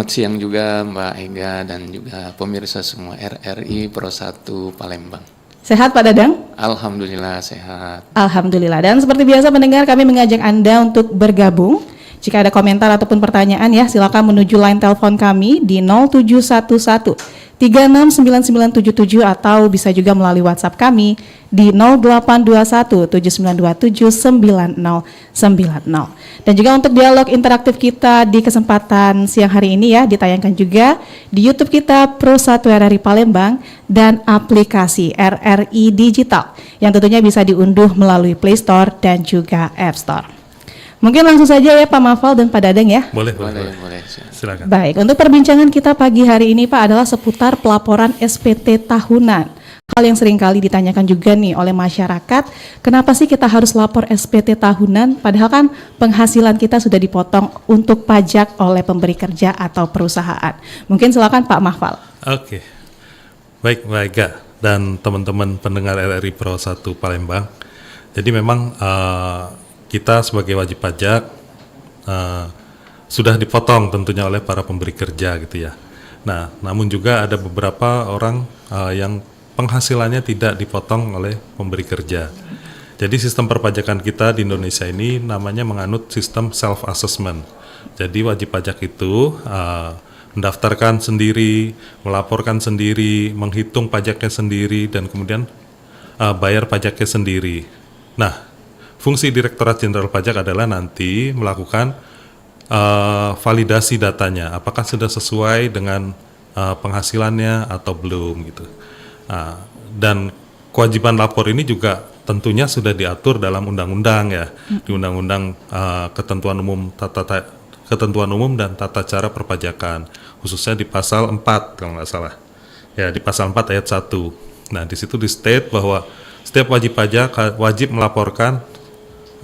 Selamat siang juga Mbak Ega dan juga pemirsa semua RRI Pro 1 Palembang. Sehat Pak Dadang? Alhamdulillah sehat. Alhamdulillah. Dan seperti biasa pendengar, kami mengajak Anda untuk bergabung. Jika ada komentar ataupun pertanyaan ya, silakan menuju line telepon kami di 0711 369977 atau bisa juga melalui WhatsApp kami di 0821 7927 9090. Dan juga untuk dialog interaktif kita di kesempatan siang hari ini ya, ditayangkan juga di YouTube kita Pro 1 RRI Palembang dan aplikasi RRI Digital yang tentunya bisa diunduh melalui Play Store dan juga App Store. Mungkin langsung saja ya Pak Mafal dan Pak Dadang ya. Boleh. Silakan. Baik, untuk perbincangan kita pagi hari ini Pak adalah seputar pelaporan SPT tahunan. Hal yang seringkali ditanyakan juga nih oleh masyarakat, kenapa sih kita harus lapor SPT tahunan padahal kan penghasilan kita sudah dipotong untuk pajak oleh pemberi kerja atau perusahaan. Mungkin silakan Pak Mafal. Oke. Baik Mbak Ega dan teman-teman pendengar RRI Pro 1 Palembang. Jadi memang kita sebagai wajib pajak sudah dipotong tentunya oleh para pemberi kerja gitu ya. Nah, namun juga ada beberapa orang yang penghasilannya tidak dipotong oleh pemberi kerja. Jadi sistem perpajakan kita di Indonesia ini namanya menganut sistem self-assessment. Jadi wajib pajak itu mendaftarkan sendiri, melaporkan sendiri, menghitung pajaknya sendiri, dan kemudian bayar pajaknya sendiri. Nah, fungsi Direktorat Jenderal Pajak adalah nanti melakukan validasi datanya, apakah sudah sesuai dengan penghasilannya atau belum gitu. Dan kewajiban lapor ini juga tentunya sudah diatur dalam undang-undang ya, di Undang-Undang Ketentuan Umum dan Tata Cara Perpajakan, khususnya di pasal 4 kalau nggak salah. Ya, di pasal 4 ayat 1. Nah, di situ di state bahwa setiap wajib pajak wajib melaporkan,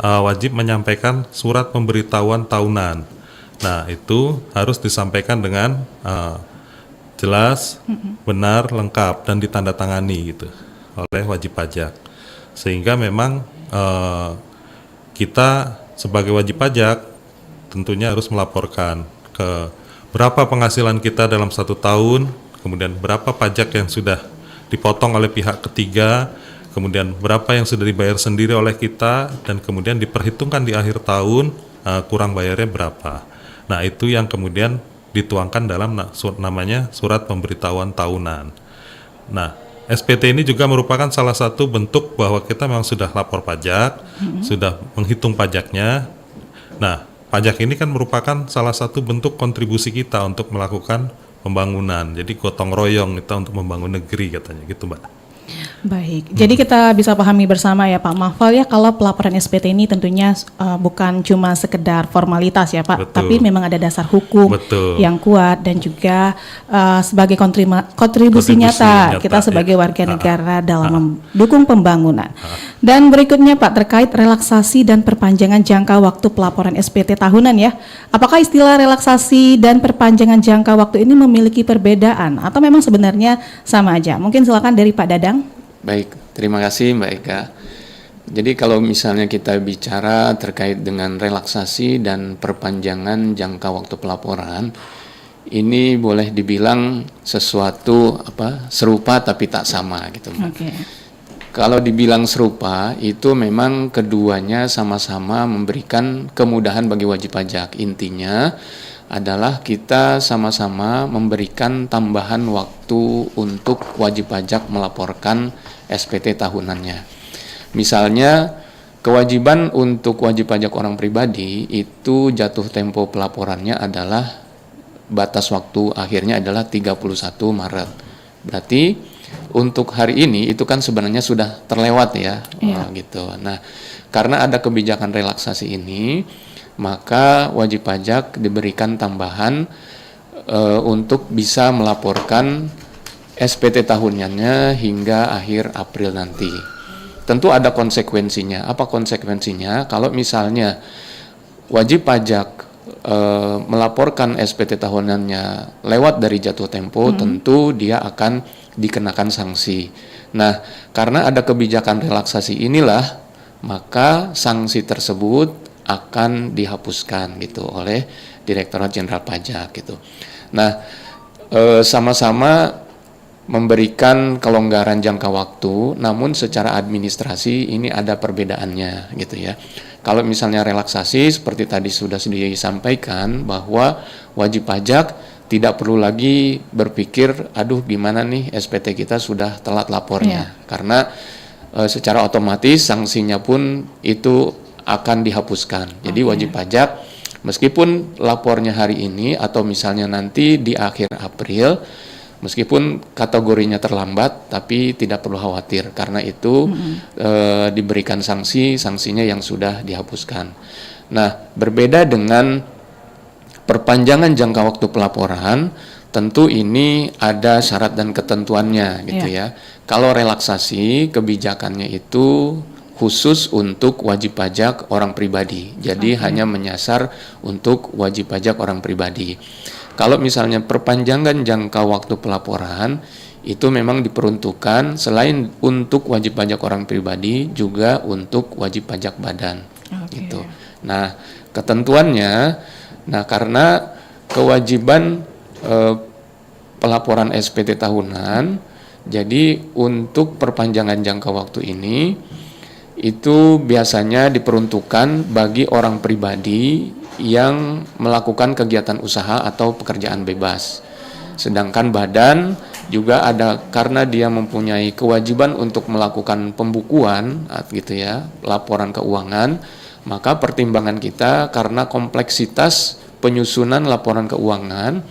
wajib menyampaikan surat pemberitahuan tahunan. Nah, itu harus disampaikan dengan jelas, benar, lengkap, dan ditandatangani gitu oleh wajib pajak. Sehingga memang kita sebagai wajib pajak tentunya harus melaporkan ke berapa penghasilan kita dalam 1 tahun, kemudian berapa pajak yang sudah dipotong oleh pihak ketiga, kemudian berapa yang sudah dibayar sendiri oleh kita, dan kemudian diperhitungkan di akhir tahun kurang bayarnya berapa. Nah, itu yang kemudian dituangkan dalam namanya surat pemberitahuan tahunan. Nah, SPT ini juga merupakan salah satu bentuk bahwa kita memang sudah lapor pajak, sudah menghitung pajaknya. Nah, pajak ini kan merupakan salah satu bentuk kontribusi kita untuk melakukan pembangunan. Jadi gotong royong kita untuk membangun negeri katanya gitu Mbak. Baik, jadi kita bisa pahami bersama ya Pak Mafal ya, kalau pelaporan SPT ini tentunya bukan cuma sekedar formalitas ya Pak, Betul. tapi memang ada dasar hukum Betul. yang kuat dan juga sebagai kontribusi nyata kita sebagai warga negara dalam mendukung pembangunan. Dan berikutnya Pak, terkait relaksasi dan perpanjangan jangka waktu pelaporan SPT tahunan ya, apakah istilah relaksasi dan perpanjangan jangka waktu ini memiliki perbedaan atau memang sebenarnya sama aja? Mungkin silakan dari Pak Dadang. Baik, terima kasih Mbak Ega. Jadi kalau misalnya kita bicara terkait dengan relaksasi dan perpanjangan jangka waktu pelaporan, ini boleh dibilang sesuatu serupa tapi tak sama gitu Mbak. Okay. Kalau dibilang serupa, itu memang keduanya sama-sama memberikan kemudahan bagi wajib pajak. Intinya adalah kita sama-sama memberikan tambahan waktu untuk wajib pajak melaporkan SPT tahunannya. Misalnya, kewajiban untuk wajib pajak orang pribadi itu jatuh tempo pelaporannya adalah batas waktu akhirnya adalah 31 Maret. Berarti untuk hari ini itu kan sebenarnya sudah terlewat ya, gitu. Nah, karena ada kebijakan relaksasi ini, maka wajib pajak diberikan tambahan untuk bisa melaporkan SPT tahunannya hingga akhir April nanti. Tentu ada konsekuensinya. Apa konsekuensinya? Kalau misalnya wajib pajak melaporkan SPT tahunannya lewat dari jatuh tempo, tentu dia akan dikenakan sanksi. Nah, karena ada kebijakan relaksasi inilah, maka sanksi tersebut akan dihapuskan gitu oleh Direktorat Jenderal Pajak gitu. Nah, sama-sama memberikan kelonggaran jangka waktu, namun secara administrasi ini ada perbedaannya gitu ya. Kalau misalnya relaksasi seperti tadi sudah disampaikan bahwa wajib pajak tidak perlu lagi berpikir, aduh gimana nih SPT kita sudah telat lapornya, karena secara otomatis sanksinya pun itu akan dihapuskan. Jadi wajib pajak meskipun lapornya hari ini atau misalnya nanti di akhir April, meskipun kategorinya terlambat, tapi tidak perlu khawatir karena itu diberikan sanksinya yang sudah dihapuskan. Nah, berbeda dengan perpanjangan jangka waktu pelaporan, tentu ini ada syarat dan ketentuannya gitu ya. Kalau relaksasi kebijakannya itu khusus untuk wajib pajak orang pribadi, jadi hanya menyasar untuk wajib pajak orang pribadi. Kalau misalnya perpanjangan jangka waktu pelaporan itu memang diperuntukkan selain untuk wajib pajak orang pribadi juga untuk wajib pajak badan. Gitu. Nah, ketentuannya, karena kewajiban pelaporan SPT tahunan, jadi untuk perpanjangan jangka waktu ini itu biasanya diperuntukkan bagi orang pribadi yang melakukan kegiatan usaha atau pekerjaan bebas. Sedangkan badan juga ada karena dia mempunyai kewajiban untuk melakukan pembukuan gitu ya, laporan keuangan, maka pertimbangan kita karena kompleksitas penyusunan laporan keuangan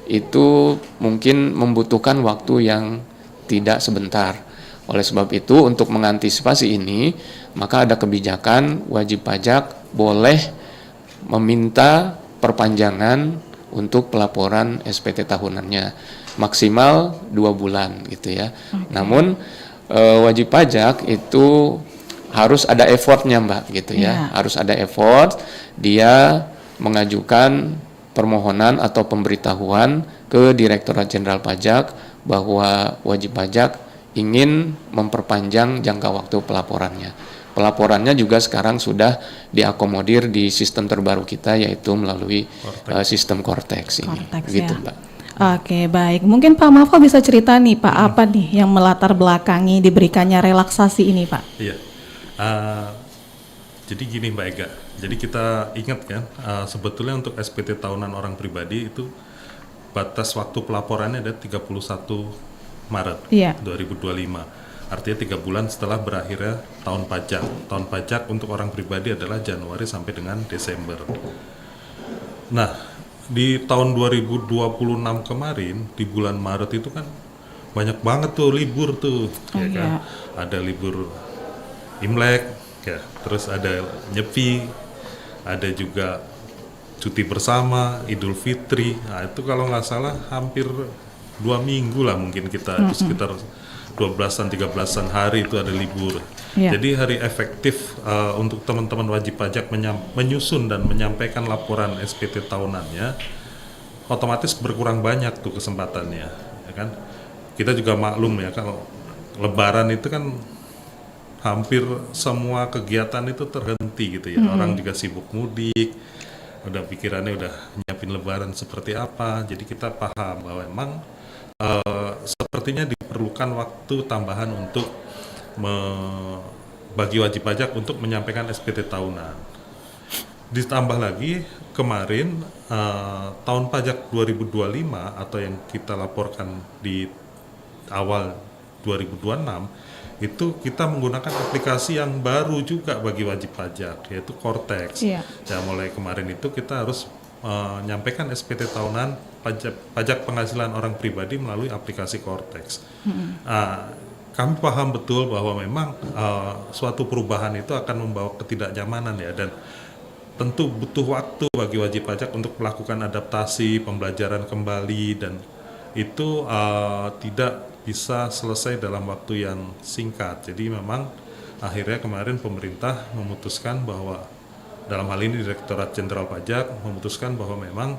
itu mungkin membutuhkan waktu yang tidak sebentar. Oleh sebab itu untuk mengantisipasi ini, maka ada kebijakan wajib pajak boleh meminta perpanjangan untuk pelaporan SPT tahunannya maksimal 2 bulan gitu ya. Namun wajib pajak itu harus ada effortnya Mbak gitu ya. Harus ada effort, dia mengajukan permohonan atau pemberitahuan ke Direktorat Jenderal Pajak bahwa wajib pajak ingin memperpanjang jangka waktu pelaporannya. Pelaporannya juga sekarang sudah diakomodir di sistem terbaru kita yaitu melalui sistem Cortex ini. Gitu, Mbak. Oke, baik. Mungkin Pak Mafo bisa cerita nih Pak, apa nih yang melatar belakangi diberikannya relaksasi ini Pak? Iya. Jadi gini Mbak Ega. Jadi kita ingat kan, sebetulnya untuk SPT tahunan orang pribadi itu batas waktu pelaporannya ada 31 Maret 2025. Artinya 3 bulan setelah berakhirnya tahun pajak. Tahun pajak untuk orang pribadi adalah Januari sampai dengan Desember. Nah, di tahun 2026 kemarin, di bulan Maret itu kan banyak banget tuh libur tuh. Kan? Ada libur Imlek, ya, terus ada Nyepi, ada juga cuti bersama, Idul Fitri. Nah, itu kalau nggak salah hampir 2 minggu lah mungkin kita, sekitar 12-an, 13-an hari itu ada libur. Jadi hari efektif untuk teman-teman wajib pajak menyusun dan menyampaikan laporan SPT tahunannya otomatis berkurang banyak tuh kesempatannya, ya kan? Kita juga maklum ya kalau Lebaran itu kan hampir semua kegiatan itu terhenti gitu ya. Orang juga sibuk mudik, udah pikirannya udah nyiapin Lebaran seperti apa. Jadi kita paham bahwa memang sepertinya diperlukan waktu tambahan untuk bagi wajib pajak untuk menyampaikan SPT tahunan. Ditambah lagi kemarin tahun pajak 2025 atau yang kita laporkan di awal 2026 itu kita menggunakan aplikasi yang baru juga bagi wajib pajak yaitu Cortex. Ya, mulai kemarin itu kita harus menyampaikan SPT tahunan pajak penghasilan orang pribadi melalui aplikasi Cortex. Kami paham betul bahwa memang suatu perubahan itu akan membawa ketidaknyamanan ya, dan tentu butuh waktu bagi wajib pajak untuk melakukan adaptasi, pembelajaran kembali, dan itu tidak bisa selesai dalam waktu yang singkat. Jadi memang akhirnya kemarin pemerintah memutuskan bahwa dalam hal ini Direktorat Jenderal Pajak memutuskan bahwa memang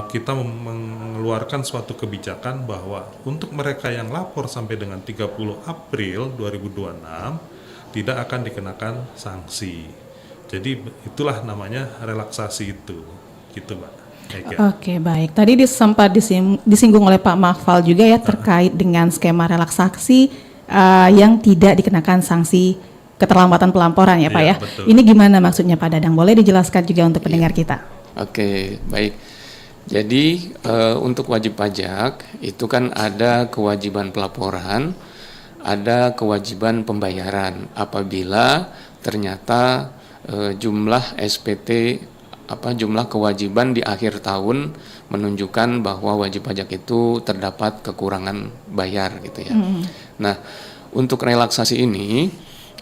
kita mengeluarkan suatu kebijakan bahwa untuk mereka yang lapor sampai dengan 30 April 2026 tidak akan dikenakan sanksi. Jadi itulah namanya relaksasi itu, gitu Mbak. Oke, baik. Tadi sempat disinggung oleh Pak Mafal juga ya terkait dengan skema relaksasi yang tidak dikenakan sanksi keterlambatan pelaporan ya Pak Iya, ya. betul. Ini gimana maksudnya Pak Dadang? Boleh dijelaskan juga untuk pendengar kita? Oke, baik. Jadi untuk wajib pajak itu kan ada kewajiban pelaporan, ada kewajiban pembayaran apabila ternyata jumlah SPT jumlah kewajiban di akhir tahun menunjukkan bahwa wajib pajak itu terdapat kekurangan bayar gitu ya. Nah, untuk relaksasi ini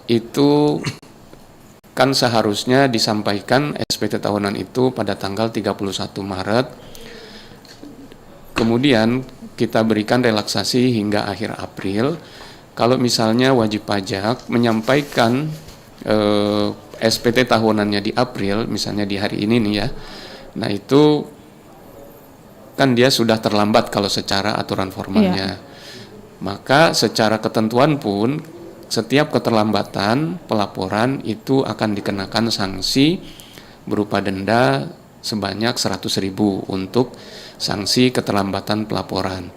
itu kan seharusnya disampaikan SPT tahunan itu pada tanggal 31 Maret. Kemudian kita berikan relaksasi hingga akhir April. Kalau misalnya wajib pajak menyampaikan SPT tahunannya di April, misalnya di hari ini nih ya, nah itu kan dia sudah terlambat kalau secara aturan formalnya. Maka secara ketentuan pun setiap keterlambatan pelaporan itu akan dikenakan sanksi berupa denda sebanyak 100.000 untuk sanksi keterlambatan pelaporan.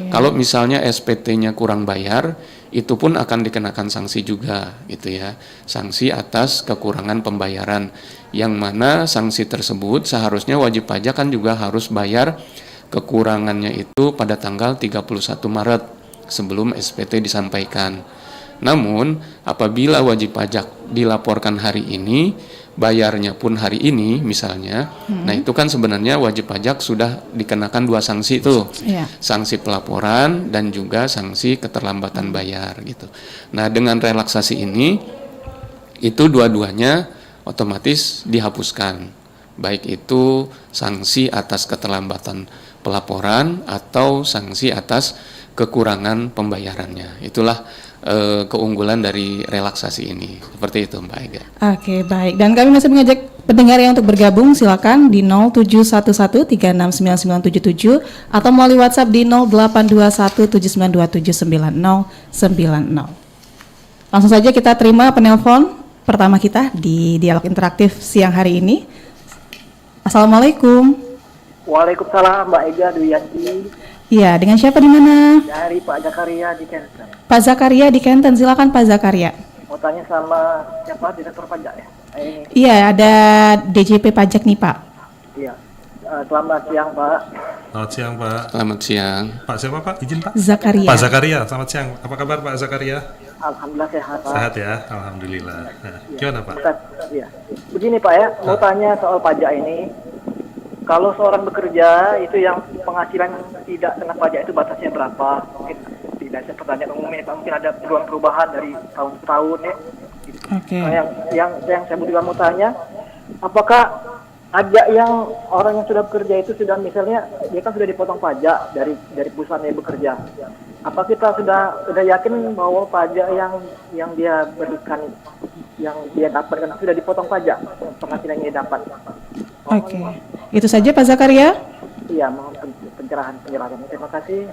Kalau misalnya SPT-nya kurang bayar, itu pun akan dikenakan sanksi juga gitu ya. Sanksi atas kekurangan pembayaran, yang mana sanksi tersebut seharusnya wajib pajak kan juga harus bayar kekurangannya itu pada tanggal 31 Maret sebelum SPT disampaikan. Namun apabila wajib pajak dilaporkan hari ini, bayarnya pun hari ini misalnya, nah itu kan sebenarnya wajib pajak sudah dikenakan 2 sanksi itu, sanksi pelaporan dan juga sanksi keterlambatan bayar gitu. Nah dengan relaksasi ini, itu dua-duanya otomatis dihapuskan, baik itu sanksi atas keterlambatan pelaporan atau sanksi atas kekurangan pembayarannya. Itulah keunggulan dari relaksasi ini. Seperti itu Mbak Ega. Oke, baik. Dan kami masih mengajak pendengar yang untuk bergabung, silakan di 0711369977 atau melalui WhatsApp di 082179279090. Langsung saja kita terima penelpon pertama kita di dialog interaktif siang hari ini. Assalamualaikum. Waalaikumsalam Mbak Ega Duyanti. Iya, dengan siapa di mana? Dari Pak Zakaria di Kenten. Pak Zakaria di Kenten, silakan Pak Zakaria. Mau tanya sama siapa, direktur pajak ya? Ini. Iya, ada DJP pajak nih Pak. Iya. Selamat siang Pak. Selamat siang Pak. Selamat siang. Pak siapa Pak? Izin Pak. Zakaria. Pak Zakaria, selamat siang. Apa kabar Pak Zakaria? Alhamdulillah sehat Pak. Sehat ya, alhamdulillah. Nah, gimana Pak? Iya. Begini Pak ya, mau tanya soal pajak ini. Kalau seorang bekerja itu yang penghasilan tidak kena pajak itu batasnya berapa? Mungkin tidak saya pertanyaan umumnya Pak, mungkin ada perubahan dari tahun ke tahun ya. Oke. Nah, yang saya juga mau tanya, apakah ada yang orang yang sudah bekerja itu sudah misalnya dia kan sudah dipotong pajak dari perusahaan yang bekerja. Apa kita sudah yakin bahwa pajak yang dia berikan, yang dia dapatkan sudah dipotong pajak penghasilan yang dia dapat? Oke. Itu saja Pak Zakaria? Iya, mohon pencerahan. Terima kasih.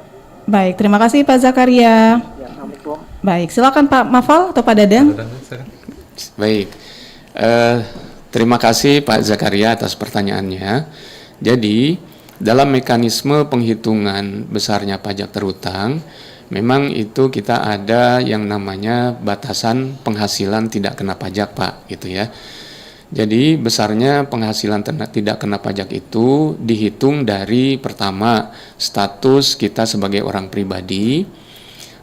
Baik, terima kasih Pak Zakaria. Ya, Assalamualaikum. Baik, silakan Pak Mafal atau Pak Dadang. Baik, terima kasih Pak Zakaria atas pertanyaannya. Jadi, dalam mekanisme penghitungan besarnya pajak terutang, memang itu kita ada yang namanya batasan penghasilan tidak kena pajak Pak, gitu ya. Jadi besarnya penghasilan tidak kena pajak itu dihitung dari pertama status kita sebagai orang pribadi.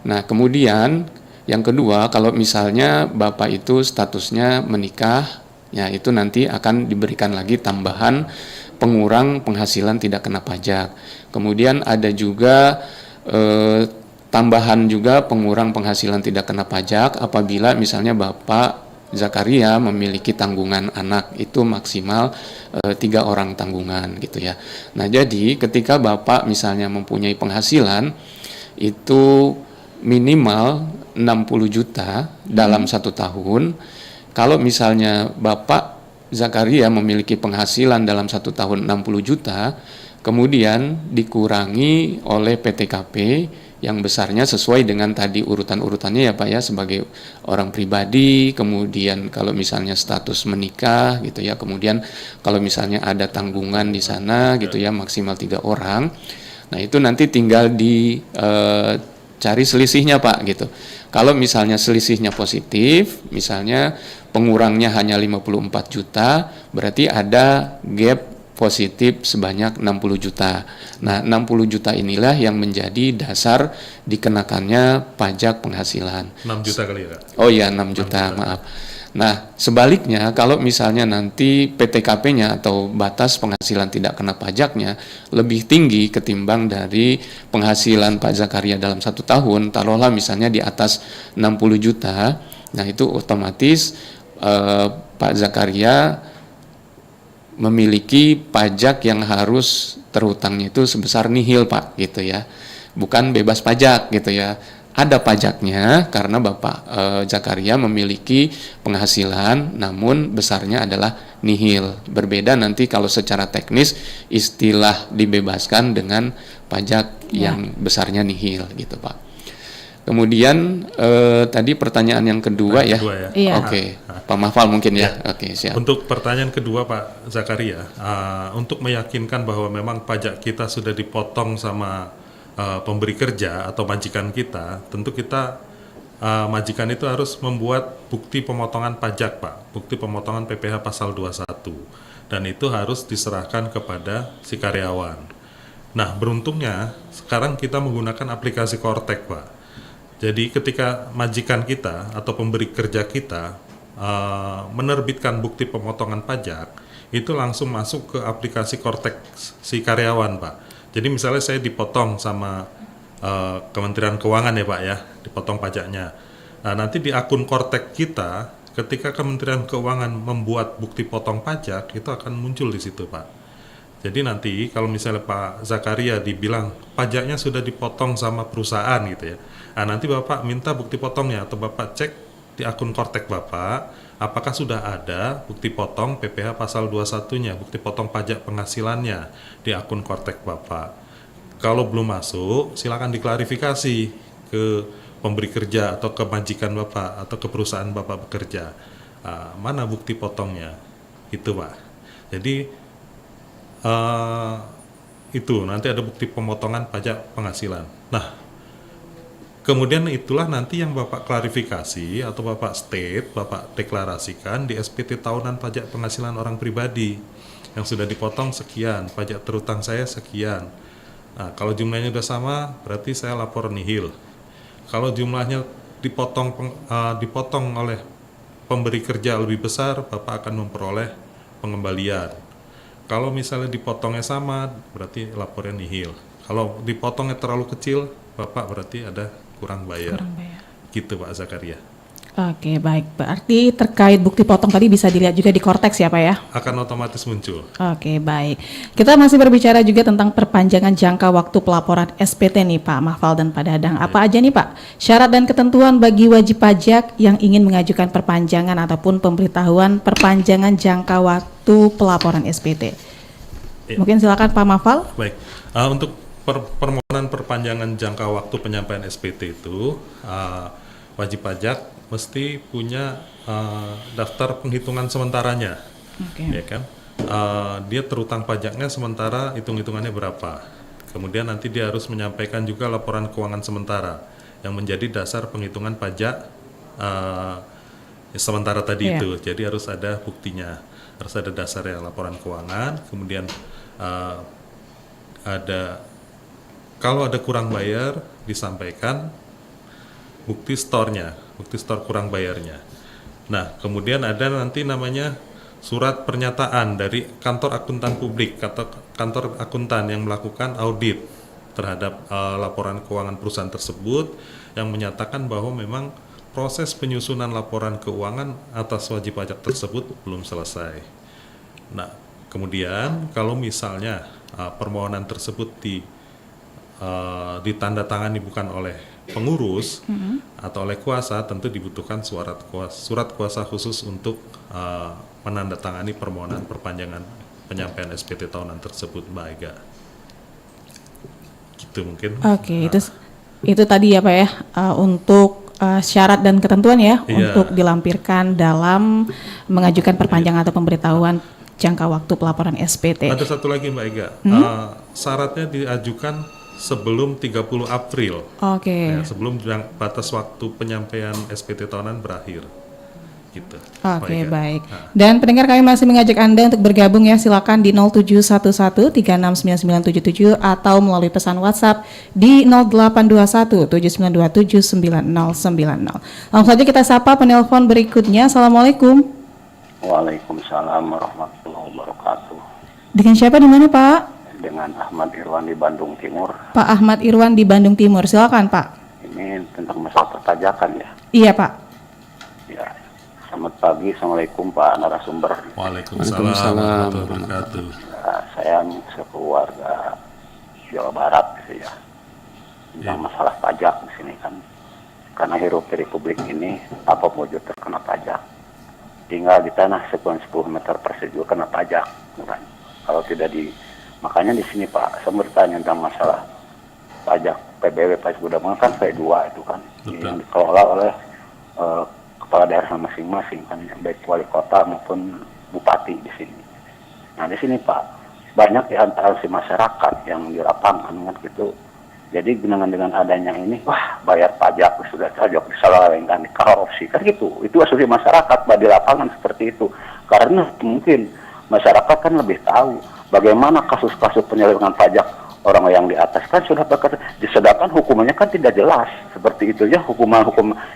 Nah kemudian yang kedua, kalau misalnya Bapak itu statusnya menikah, ya itu nanti akan diberikan lagi tambahan pengurang penghasilan tidak kena pajak. Kemudian ada juga tambahan juga pengurang penghasilan tidak kena pajak apabila misalnya Bapak Zakaria memiliki tanggungan anak itu maksimal 3 orang tanggungan gitu ya. Nah jadi ketika Bapak misalnya mempunyai penghasilan itu minimal 60 juta dalam 1 tahun. Kalau misalnya Bapak Zakaria memiliki penghasilan dalam 1 tahun 60 juta, kemudian dikurangi oleh PTKP yang besarnya sesuai dengan tadi urutan-urutannya ya Pak ya, sebagai orang pribadi, kemudian kalau misalnya status menikah gitu ya, kemudian kalau misalnya ada tanggungan di sana gitu ya, maksimal 3 orang. Nah itu nanti tinggal cari selisihnya Pak gitu. Kalau misalnya selisihnya positif, misalnya pengurangnya hanya 54 juta, berarti ada gap positif sebanyak 60 juta. Nah, 60 juta inilah yang menjadi dasar dikenakannya pajak penghasilan. 6 juta kali ya Kak? Oh iya, 6 juta, maaf. Nah, sebaliknya kalau misalnya nanti PTKP-nya atau batas penghasilan tidak kena pajaknya lebih tinggi ketimbang dari penghasilan Pak Zakaria dalam 1 tahun, taruhlah misalnya di atas 60 juta, nah itu otomatis Pak Zakaria memiliki pajak yang harus terhutangnya itu sebesar nihil Pak gitu ya, bukan bebas pajak gitu ya. Ada pajaknya karena Bapak Zakaria memiliki penghasilan namun besarnya adalah nihil. Berbeda nanti kalau secara teknis istilah dibebaskan dengan pajak yang besarnya nihil gitu Pak. Kemudian tadi pertanyaan yang kedua ya. Iya. Oke, Pak Mahfal mungkin ya. Oke, siap. Untuk pertanyaan kedua Pak Zakaria, untuk meyakinkan bahwa memang pajak kita sudah dipotong sama pemberi kerja atau majikan kita, tentu kita majikan itu harus membuat bukti pemotongan pajak Pak, bukti pemotongan PPh pasal 21, dan itu harus diserahkan kepada si karyawan. Nah, beruntungnya sekarang kita menggunakan aplikasi Kortek Pak. Jadi ketika majikan kita atau pemberi kerja kita menerbitkan bukti pemotongan pajak, itu langsung masuk ke aplikasi Kortek si karyawan Pak. Jadi misalnya saya dipotong sama Kementerian Keuangan ya Pak ya, dipotong pajaknya. Nah, nanti di akun Kortek kita, ketika Kementerian Keuangan membuat bukti potong pajak, itu akan muncul di situ Pak. Jadi nanti kalau misalnya Pak Zakaria dibilang pajaknya sudah dipotong sama perusahaan gitu ya, nah nanti Bapak minta bukti potongnya atau Bapak cek di akun Kortek Bapak, apakah sudah ada bukti potong PPh pasal 21-nya, bukti potong pajak penghasilannya di akun Kortek Bapak. Kalau belum masuk, silakan diklarifikasi ke pemberi kerja atau ke majikan Bapak atau ke perusahaan Bapak bekerja. Mana bukti potongnya? Itu Pak. Jadi itu nanti ada bukti pemotongan pajak penghasilan. Nah, kemudian itulah nanti yang Bapak klarifikasi atau Bapak state, Bapak deklarasikan di SPT tahunan pajak penghasilan orang pribadi yang sudah dipotong sekian, pajak terutang saya sekian. Nah, kalau jumlahnya sudah sama, berarti saya lapor nihil. Kalau jumlahnya dipotong oleh pemberi kerja lebih besar, Bapak akan memperoleh pengembalian. Kalau misalnya dipotongnya sama, berarti lapornya nihil. Kalau dipotongnya terlalu kecil, Bapak berarti ada kurang bayar. Gitu Pak Zakaria. Oke, baik. Berarti terkait bukti potong tadi bisa dilihat juga di Kortex ya Pak ya? Akan otomatis muncul. Oke, baik. Kita masih berbicara juga tentang perpanjangan jangka waktu pelaporan SPT nih Pak Mahfal dan Pak Dadang. Apa aja nih Pak syarat dan ketentuan bagi wajib pajak yang ingin mengajukan perpanjangan ataupun pemberitahuan perpanjangan jangka waktu pelaporan SPT? Ya. Mungkin silakan Pak Mahfal. Baik, untuk permohonan perpanjangan jangka waktu penyampaian SPT itu, wajib pajak mesti punya daftar penghitungan sementaranya, ya kan? Dia terutang pajaknya sementara, hitung-hitungannya berapa. Kemudian nanti dia harus menyampaikan juga laporan keuangan sementara yang menjadi dasar penghitungan pajak sementara tadi itu. Jadi harus ada buktinya, harus ada dasarnya laporan keuangan. Kemudian kalau ada kurang bayar disampaikan bukti store-nya, bukti store kurang bayarnya. Nah, kemudian ada nanti namanya surat pernyataan dari kantor akuntan publik atau kantor akuntan yang melakukan audit terhadap laporan keuangan perusahaan tersebut yang menyatakan bahwa memang proses penyusunan laporan keuangan atas wajib pajak tersebut belum selesai. Nah, kemudian kalau misalnya permohonan tersebut ditandatangani bukan oleh pengurus atau oleh kuasa, tentu dibutuhkan surat kuasa khusus untuk menandatangani permohonan perpanjangan penyampaian SPT tahunan tersebut, Mbak Ega. Gitu mungkin. Oke, itu Itu tadi ya Pak ya, untuk syarat dan ketentuan ya Iya. untuk dilampirkan dalam mengajukan perpanjangan atau pemberitahuan jangka waktu pelaporan SPT. Ada satu lagi Mbak Ega, syaratnya diajukan sebelum 30 April, Oke. ya, sebelum batas waktu penyampaian SPT tahunan berakhir. Gitu. Mbak Oke, Ega. baik. Dan pendengar, kami masih mengajak Anda untuk bergabung ya, silakan di 0711369977 atau melalui pesan WhatsApp di 082179279090. Langsung saja kita sapa penelpon berikutnya. Assalamualaikum. Waalaikumsalam warahmatullahi wabarakatuh. Dengan siapa di mana Pak? Dengan Ahmad Irwan di Bandung Timur. Pak Ahmad Irwan di Bandung Timur. Silakan Pak. Ini tentang masalah perpajakan ya. Iya Pak. Ya. Selamat pagi, assalamualaikum Pak narasumber. Waalaikumsalam Waalaikumsalam. warahmatullahi wabarakatuh. Saya sekeluarga Jawa Barat gitu ya. Tentang masalah pajak di sini kan. Karena hirup di Republik ini apa wujud terkena pajak. Tinggal di tanah sekian 10 meter persegi kena pajak, kan? Kalau tidak makanya di sini Pak, saya bertanya tentang masalah pajak PBW, pajak gudang kan P2 itu kan, yang dikelola oleh kepala daerah masing-masing kan, baik wali kota maupun bupati di sini. Nah di sini Pak, banyak di antara si masyarakat yang di lapangan kan gitu. Jadi dengan adanya ini, wah bayar pajak sudah cocok disalahkan di korupsi kan gitu. Itu asli masyarakat di lapangan seperti itu. Karena mungkin masyarakat kan lebih tahu bagaimana kasus-kasus penyelewengan pajak orang yang di atas kan sudah bekerja. Sedangkan hukumannya kan tidak jelas seperti itu ya, hukuman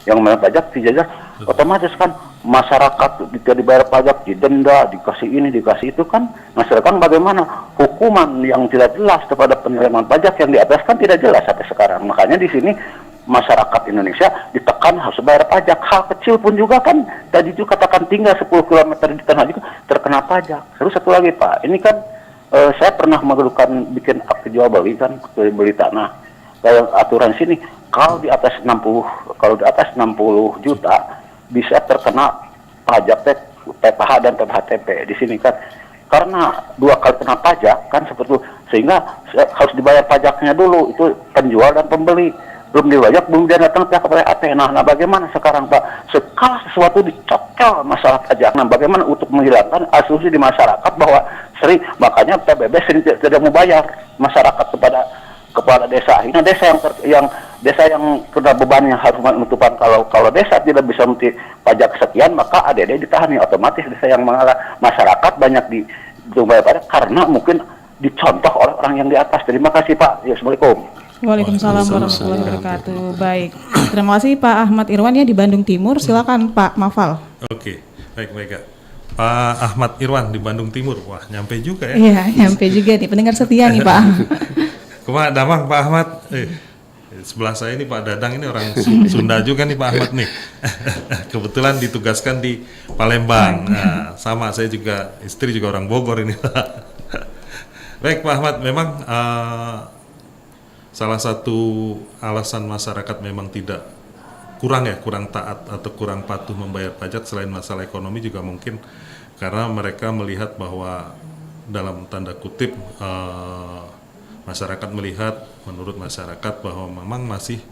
yang membayar pajak tidak jelas. Otomatis kan masyarakat tidak dibayar pajak, didenda, dikasih ini, dikasih itu kan. Nah sekarang bagaimana hukuman yang tidak jelas kepada penyelewengan pajak yang di atas kan tidak jelas sampai sekarang. Makanya di sini masyarakat Indonesia ditekan harus bayar pajak. Hal kecil pun juga kan, tadi juga katakan tinggal 10 km di tanah juga terkena pajak. Terus satu lagi Pak, ini kan saya pernah bikin akte jual beli kan, beli tanah. Kayak aturan sini, kalau di atas 60 juta bisa terkena pajak PPH dan PPHTP di sini kan. Karena 2 kali kena pajak kan seperti itu, sehingga harus dibayar pajaknya dulu, itu penjual dan pembeli. Belum dibayar, belum dia datang pihak PPHT. Nah bagaimana sekarang Pak? Sekali sesuatu dicocol masalah pajak. Nah bagaimana untuk menghilangkan asumsi di masyarakat bahwa makanya PBB sering tidak mau bayar masyarakat kepada desa. Ini desa yang kena beban yang harus menutupan. Kalau desa tidak bisa menutup pajak sekian, maka ADD ditahan, otomatis desa yang mengalah. Masyarakat banyak bayar pajak karena mungkin dicontoh oleh orang yang di atas. Terima kasih Pak. Ya, Assalamualaikum. Waalaikumsalam warahmatullahi wabarakatuh. Baik. Terima kasih Pak Ahmad Irwan ya di Bandung Timur. Silakan Pak Mafal. Oke, baik Kak. Pak Ahmad Irwan di Bandung Timur. Wah, nyampe juga ya. Iya, nyampe juga nih pendengar setia nih Pak. Kumaha damang Pak Ahmad. Sebelah saya ini Pak Dadang ini orang Sunda juga nih Pak Ahmad nih. Kebetulan ditugaskan di Palembang. Nah, sama saya juga, istri juga orang Bogor ini Pak. Baik Pak Ahmad, memang salah satu alasan masyarakat memang kurang taat atau kurang patuh membayar pajak selain masalah ekonomi juga mungkin karena mereka melihat bahwa dalam tanda kutip masyarakat melihat, menurut masyarakat bahwa memang masih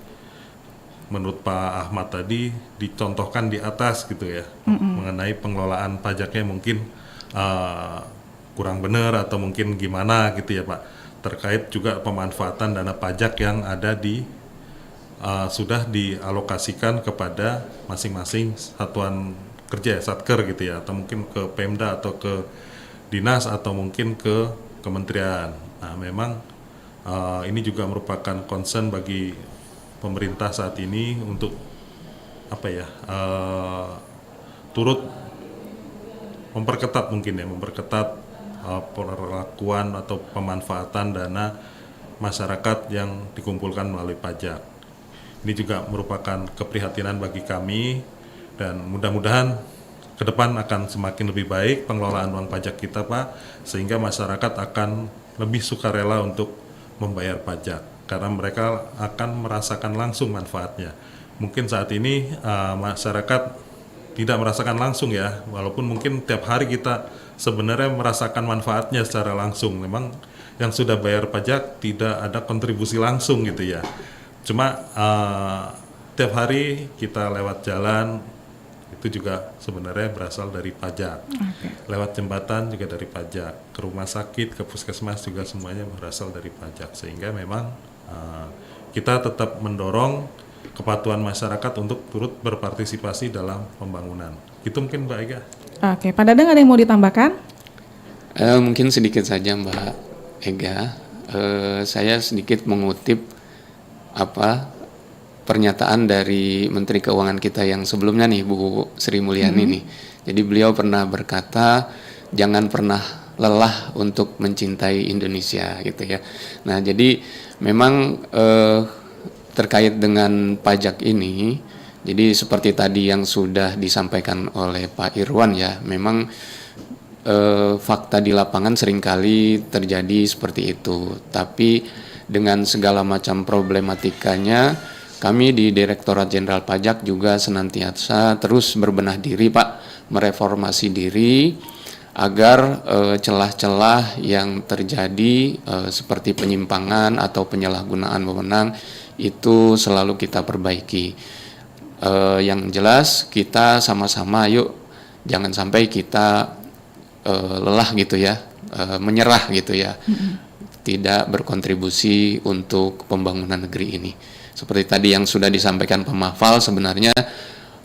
menurut Pak Ahmad tadi dicontohkan di atas gitu ya, mengenai pengelolaan pajaknya mungkin kurang benar atau mungkin gimana gitu ya Pak, terkait juga pemanfaatan dana pajak yang ada sudah dialokasikan kepada masing-masing satuan kerja Satker gitu ya, atau mungkin ke Pemda atau ke dinas atau mungkin ke kementerian. Nah memang ini juga merupakan concern bagi pemerintah saat ini untuk turut memperketat perlakuan atau pemanfaatan dana masyarakat yang dikumpulkan melalui pajak. Ini juga merupakan keprihatinan bagi kami dan mudah-mudahan ke depan akan semakin lebih baik pengelolaan uang pajak kita Pak, sehingga masyarakat akan lebih sukarela untuk membayar pajak karena mereka akan merasakan langsung manfaatnya. Mungkin saat ini masyarakat tidak merasakan langsung ya, walaupun mungkin tiap hari kita sebenarnya merasakan manfaatnya secara langsung. Memang yang sudah bayar pajak tidak ada kontribusi langsung gitu ya. Cuma tiap hari kita lewat jalan itu juga sebenarnya berasal dari pajak. Lewat jembatan juga dari pajak. Ke rumah sakit, ke puskesmas juga semuanya berasal dari pajak. Sehingga memang kita tetap mendorong kepatuhan masyarakat untuk turut berpartisipasi dalam pembangunan. Itu mungkin Mbak Ega. Oke, Pak Dadang ada yang mau ditambahkan? Mungkin sedikit saja Mbak Ega. Saya sedikit mengutip pernyataan dari Menteri Keuangan kita yang sebelumnya nih, Bu Sri Mulyani nih. Jadi beliau pernah berkata, jangan pernah lelah untuk mencintai Indonesia gitu ya. Nah, jadi memang terkait dengan pajak ini, jadi seperti tadi yang sudah disampaikan oleh Pak Irwan ya, memang fakta di lapangan seringkali terjadi seperti itu. Tapi dengan segala macam problematikanya, kami di Direktorat Jenderal Pajak juga senantiasa terus berbenah diri Pak, mereformasi diri agar celah-celah yang terjadi seperti penyimpangan atau penyalahgunaan wewenang itu selalu kita perbaiki. Yang jelas kita sama-sama yuk jangan sampai kita lelah gitu ya, menyerah gitu ya, tidak berkontribusi untuk pembangunan negeri ini. Seperti tadi yang sudah disampaikan Pak Mafal, sebenarnya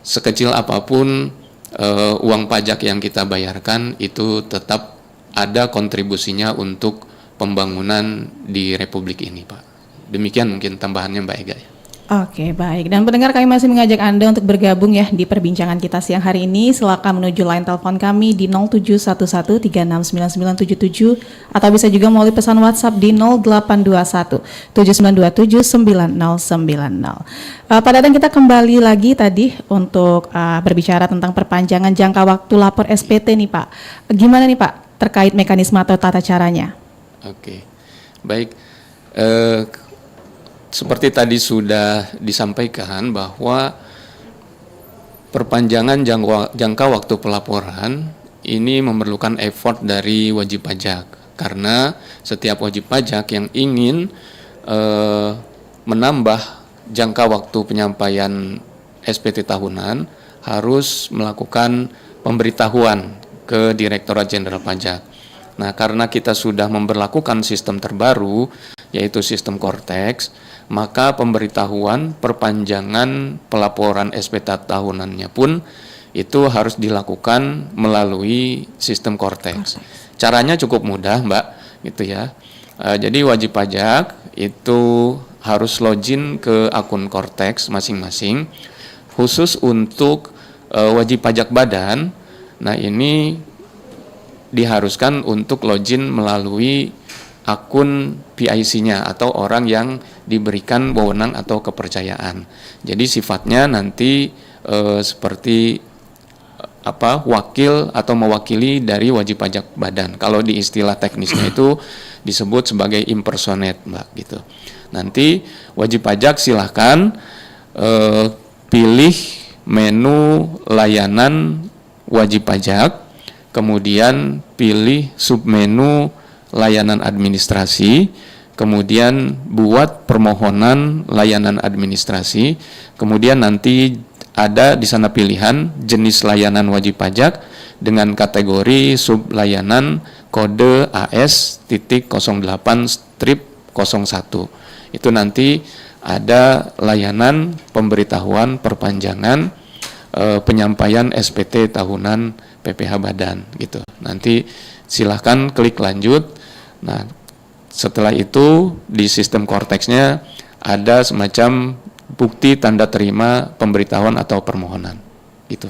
sekecil apapun uang pajak yang kita bayarkan itu tetap ada kontribusinya untuk pembangunan di Republik ini, Pak. Demikian mungkin tambahannya Mbak Ega ya. Oke, baik. Dan pendengar, kami masih mengajak Anda untuk bergabung ya di perbincangan kita siang hari ini. Silakan menuju line telepon kami di 0711369977 atau bisa juga melalui pesan WhatsApp di 082179279090. Pak Dadang, kita kembali lagi tadi untuk berbicara tentang perpanjangan jangka waktu lapor SPT nih Pak. Gimana nih Pak terkait mekanisme atau tata caranya? Oke, baik. Seperti tadi sudah disampaikan bahwa perpanjangan jangka waktu pelaporan ini memerlukan effort dari wajib pajak, karena setiap wajib pajak yang ingin menambah jangka waktu penyampaian SPT tahunan harus melakukan pemberitahuan ke Direktorat Jenderal Pajak. Nah, karena kita sudah memberlakukan sistem terbaru yaitu sistem Cortex, maka pemberitahuan perpanjangan pelaporan SPT tahunannya pun itu harus dilakukan melalui sistem Cortex. Caranya cukup mudah, Mbak, gitu ya. Jadi wajib pajak itu harus login ke akun Cortex masing-masing. Khusus untuk wajib pajak badan, nah ini diharuskan untuk login melalui akun PIC-nya atau orang yang diberikan wewenang atau kepercayaan. Jadi sifatnya nanti seperti wakil atau mewakili dari wajib pajak badan. Kalau di istilah teknisnya itu disebut sebagai impersonate, Mbak, gitu. Nanti wajib pajak silahkan pilih menu layanan wajib pajak, kemudian pilih submenu layanan administrasi, kemudian buat permohonan layanan administrasi, kemudian nanti ada di sana pilihan jenis layanan wajib pajak dengan kategori sub layanan kode AS.08/01. Itu nanti ada layanan pemberitahuan perpanjangan penyampaian SPT tahunan PPh badan gitu. Nanti silahkan klik lanjut. Nah, setelah itu di sistem Cortex-nya ada semacam bukti tanda terima pemberitahuan atau permohonan. Gitu.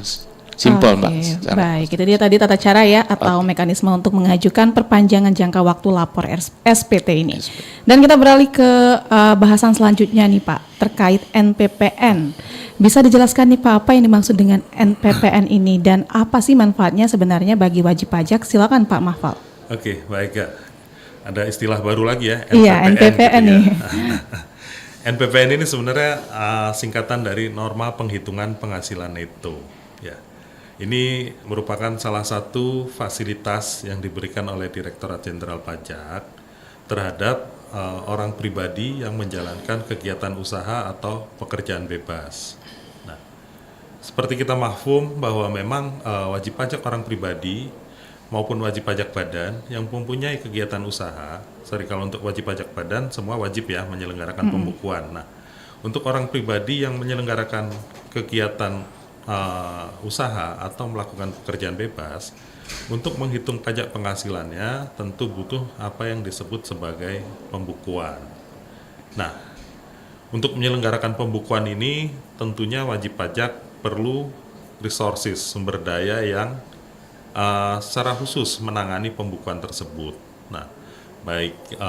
Simple, Mbak. Baik, itu dia tadi tata cara ya atau mekanisme untuk mengajukan perpanjangan jangka waktu lapor SPT ini. Dan kita beralih ke bahasan selanjutnya nih Pak, terkait NPPN. Bisa dijelaskan nih Pak, apa yang dimaksud dengan NPPN ini dan apa sih manfaatnya sebenarnya bagi wajib pajak? Silakan Pak Mahfal. Oke, baik ya. Ada istilah baru lagi ya, NPPN. Iya, NPPN gitu nih. Ya. NPPN ini sebenarnya singkatan dari norma penghitungan penghasilan neto. Ya, ini merupakan salah satu fasilitas yang diberikan oleh Direktorat Jenderal Pajak terhadap orang pribadi yang menjalankan kegiatan usaha atau pekerjaan bebas. Nah, seperti kita mafhum bahwa memang wajib pajak orang pribadi maupun wajib pajak badan yang mempunyai kegiatan usaha, kalau untuk wajib pajak badan semua wajib ya menyelenggarakan pembukuan. Nah, untuk orang pribadi yang menyelenggarakan kegiatan usaha atau melakukan pekerjaan bebas, untuk menghitung pajak penghasilannya tentu butuh apa yang disebut sebagai pembukuan. Nah, untuk menyelenggarakan pembukuan ini tentunya wajib pajak perlu resources, sumber daya yang secara khusus menangani pembukuan tersebut. Nah, baik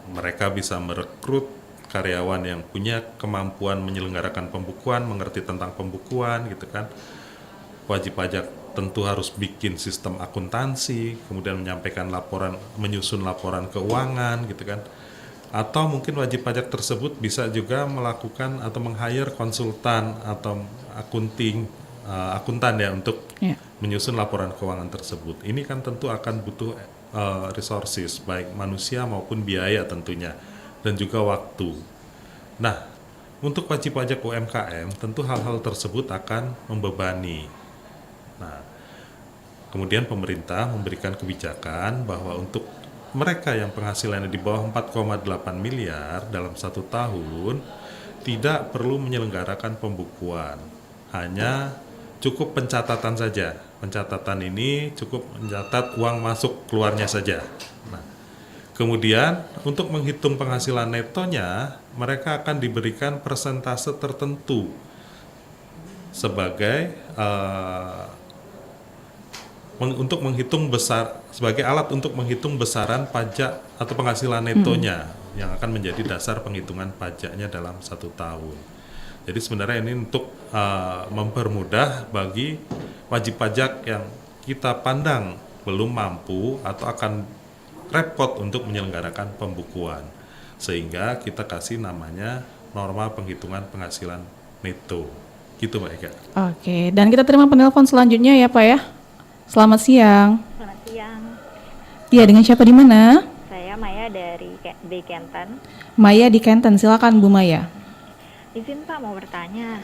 mereka bisa merekrut karyawan yang punya kemampuan menyelenggarakan pembukuan, mengerti tentang pembukuan gitu kan. Wajib pajak tentu harus bikin sistem akuntansi, kemudian menyampaikan laporan, menyusun laporan keuangan gitu kan. Atau mungkin wajib pajak tersebut bisa juga melakukan atau meng-hire konsultan atau akuntan ya untuk menyusun laporan keuangan tersebut. Ini kan tentu akan butuh resources, baik manusia maupun biaya tentunya, dan juga waktu. Nah, untuk wajib pajak UMKM tentu hal-hal tersebut akan membebani. Nah, kemudian pemerintah memberikan kebijakan bahwa untuk mereka yang penghasilannya di bawah 4,8 miliar dalam 1 tahun tidak perlu menyelenggarakan pembukuan, hanya cukup pencatatan saja. Pencatatan ini cukup mencatat uang masuk keluarnya saja. Nah, kemudian untuk menghitung penghasilan netonya, mereka akan diberikan persentase tertentu sebagai untuk menghitung sebagai alat untuk menghitung besaran pajak atau penghasilan netonya yang akan menjadi dasar penghitungan pajaknya dalam 1 tahun. Jadi sebenarnya ini untuk mempermudah bagi wajib pajak yang kita pandang belum mampu atau akan repot untuk menyelenggarakan pembukuan, sehingga kita kasih namanya norma penghitungan penghasilan neto. Gitu Mbak Eka. Oke, dan kita terima penelpon selanjutnya ya Pak ya. Selamat siang. Selamat siang. Iya, dengan siapa di mana? Saya Maya dari Kenten. Maya di Kenten, silakan Bu Maya. Izin Pak mau bertanya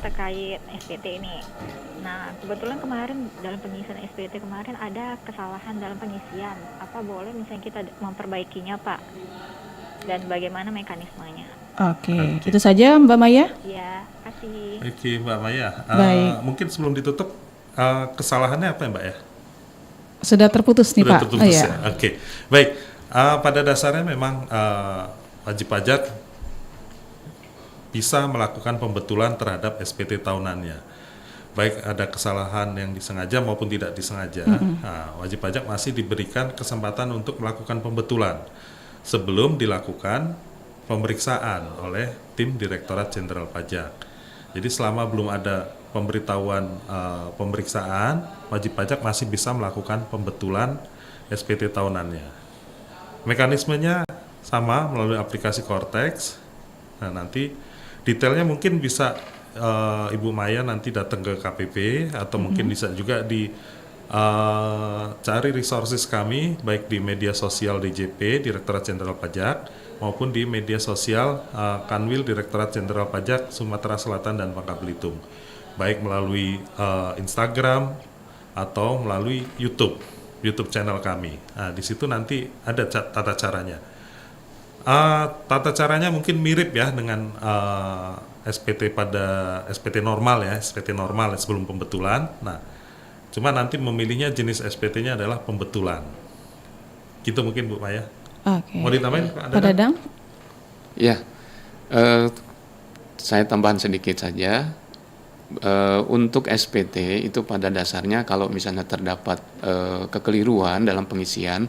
terkait SPT ini. Nah, kebetulan kemarin dalam pengisian SPT kemarin ada kesalahan dalam pengisian. Apa boleh misalnya kita memperbaikinya Pak? Dan bagaimana mekanismenya? Oke, itu saja Mbak Maya. Ya, kasih. Oke Mbak Maya. Baik. Mungkin sebelum ditutup, kesalahannya apa ya Mbak ya? Sudah terputus nih Sudah Pak. terputus iya. ya. Oke. Baik. Pada dasarnya memang wajib pajak bisa melakukan pembetulan terhadap SPT tahunannya. Baik ada kesalahan yang disengaja maupun tidak disengaja, wajib pajak masih diberikan kesempatan untuk melakukan pembetulan sebelum dilakukan pemeriksaan oleh tim Direktorat Jenderal Pajak. Jadi selama belum ada pemberitahuan pemeriksaan, wajib pajak masih bisa melakukan pembetulan SPT tahunannya. Mekanismenya sama melalui aplikasi Cortex. Nah, nanti detailnya mungkin bisa Ibu Maya nanti datang ke KPP atau mungkin bisa juga cari resources kami baik di media sosial DJP Direktorat Jenderal Pajak maupun di media sosial Kanwil Direktorat Jenderal Pajak Sumatera Selatan dan Bangka Belitung, baik melalui Instagram atau melalui YouTube channel kami. Nah, di situ nanti ada tata caranya. Tata caranya mungkin mirip ya dengan SPT normal ya, SPT normal sebelum pembetulan. Nah, cuma nanti memilihnya jenis SPT-nya adalah pembetulan. Gitu mungkin Bu Maya. Oke. Mau ditambahin Pak Pak Dadang? Ya, saya tambahan sedikit saja. Untuk SPT itu pada dasarnya kalau misalnya terdapat kekeliruan dalam pengisian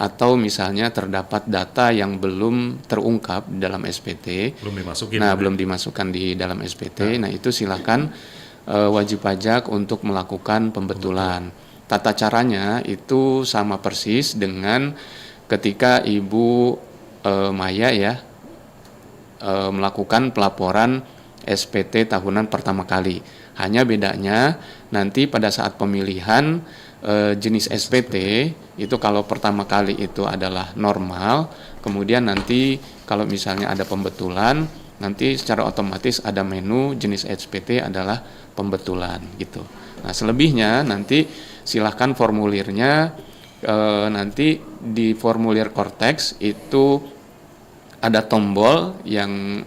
atau misalnya terdapat data yang belum terungkap dalam SPT, belum dimasukkan di dalam SPT, nah itu silakan wajib pajak untuk melakukan pembetulan. Tata caranya itu sama persis dengan ketika Ibu Maya ya melakukan pelaporan SPT tahunan pertama kali. Hanya bedanya nanti pada saat pemilihan jenis SPT itu kalau pertama kali itu adalah normal, Kemudian nanti kalau misalnya ada pembetulan, nanti secara otomatis ada menu jenis SPT adalah pembetulan gitu. Nah, selebihnya nanti silahkan formulirnya, nanti di formulir Cortex itu ada tombol yang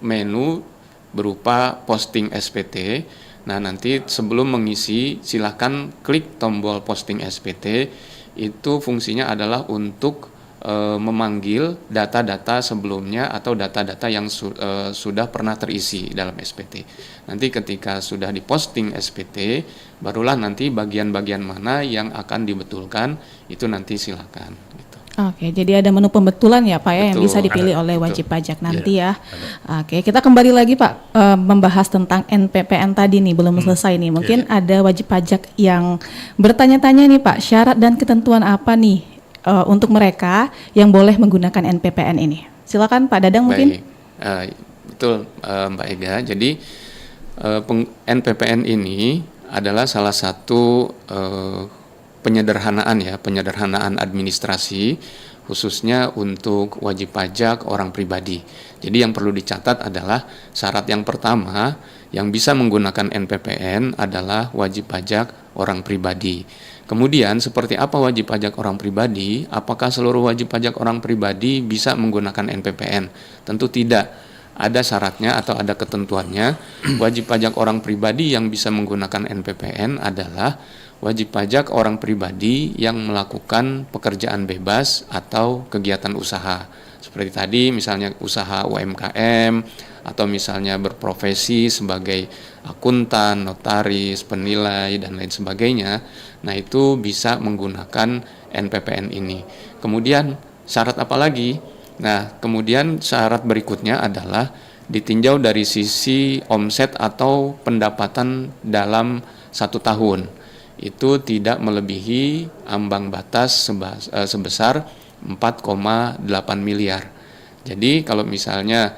menu berupa posting SPT. Nah, nanti sebelum mengisi silahkan klik tombol posting SPT. Itu fungsinya adalah untuk memanggil data-data sebelumnya atau data-data yang sudah pernah terisi dalam SPT. Nanti ketika sudah diposting SPT, barulah nanti bagian-bagian mana yang akan dibetulkan, itu nanti silakan. Gitu. Oke, jadi ada menu pembetulan ya Pak ya, yang Betul, bisa dipilih ada, oleh betul. wajib pajak nanti ya. Oke, kita kembali lagi Pak membahas tentang NPPN tadi nih, belum selesai nih. Mungkin ada wajib pajak yang bertanya-tanya nih Pak, syarat dan ketentuan apa nih untuk mereka yang boleh menggunakan NPPN ini? Silakan Pak Dadang mungkin. Baik, betul Mbak Ega. Jadi NPPN ini adalah salah satu penyederhanaan administrasi khususnya untuk wajib pajak orang pribadi. Jadi yang perlu dicatat adalah syarat yang pertama yang bisa menggunakan NPPN adalah wajib pajak orang pribadi. Kemudian seperti apa wajib pajak orang pribadi? Apakah seluruh wajib pajak orang pribadi bisa menggunakan NPPN? Tentu tidak. Ada syaratnya atau ada ketentuannya. Wajib pajak orang pribadi yang bisa menggunakan NPPN adalah wajib pajak orang pribadi yang melakukan pekerjaan bebas atau kegiatan usaha. Seperti tadi misalnya usaha UMKM atau misalnya berprofesi sebagai akuntan, notaris, penilai dan lain sebagainya. Nah, itu bisa menggunakan NPPN ini. Kemudian syarat apa lagi? Nah, kemudian syarat berikutnya adalah ditinjau dari sisi omset atau pendapatan dalam 1 tahun. Itu tidak melebihi ambang batas sebesar 4,8 miliar. Jadi kalau misalnya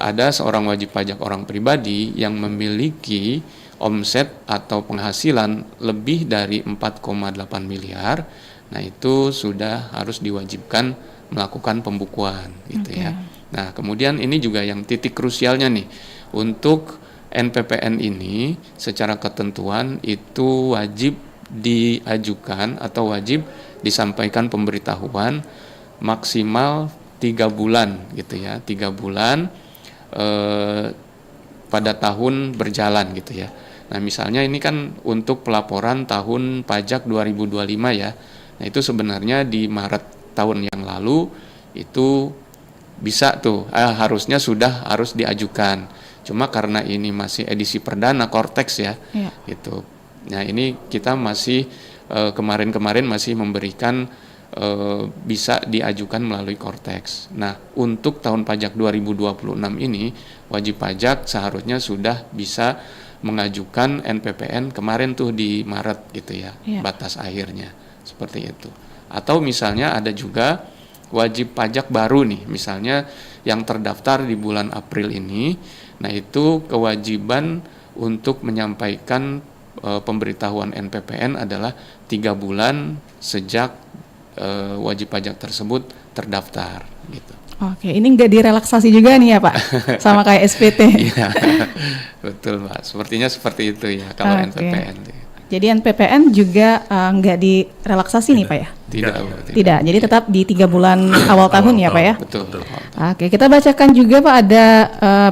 ada seorang wajib pajak orang pribadi yang memiliki omset atau penghasilan lebih dari 4,8 miliar, nah itu sudah harus diwajibkan melakukan pembukuan gitu ya. Nah, kemudian ini juga yang titik krusialnya nih. Untuk NPPN ini secara ketentuan itu wajib diajukan atau wajib disampaikan pemberitahuan maksimal 3 bulan gitu ya. 3 bulan pada tahun berjalan gitu ya. Nah, misalnya ini kan untuk pelaporan tahun pajak 2025 ya. Nah, itu sebenarnya di Maret tahun yang lalu itu bisa tuh, harusnya harus diajukan. Cuma karena ini masih edisi perdana Cortex ya, gitu. Nah, ini kita masih kemarin-kemarin masih memberikan bisa diajukan melalui Cortex. Nah, untuk tahun pajak 2026 ini wajib pajak seharusnya sudah bisa mengajukan NPPN kemarin tuh di Maret gitu ya, batas akhirnya seperti itu. Atau misalnya ada juga wajib pajak baru nih, misalnya yang terdaftar di bulan April ini, nah itu kewajiban untuk menyampaikan pemberitahuan NPPN adalah 3 bulan sejak wajib pajak tersebut terdaftar gitu. Oke, ini nggak direlaksasi juga nih ya Pak, sama kayak SPT. Iya, betul Pak. Sepertinya seperti itu ya kalau NPPN. Jadi NPPN juga nggak direlaksasi nih Pak ya? Tidak. Jadi tetap di 3 bulan awal tahun ya Pak ya? Betul. Oke, kita bacakan juga Pak, ada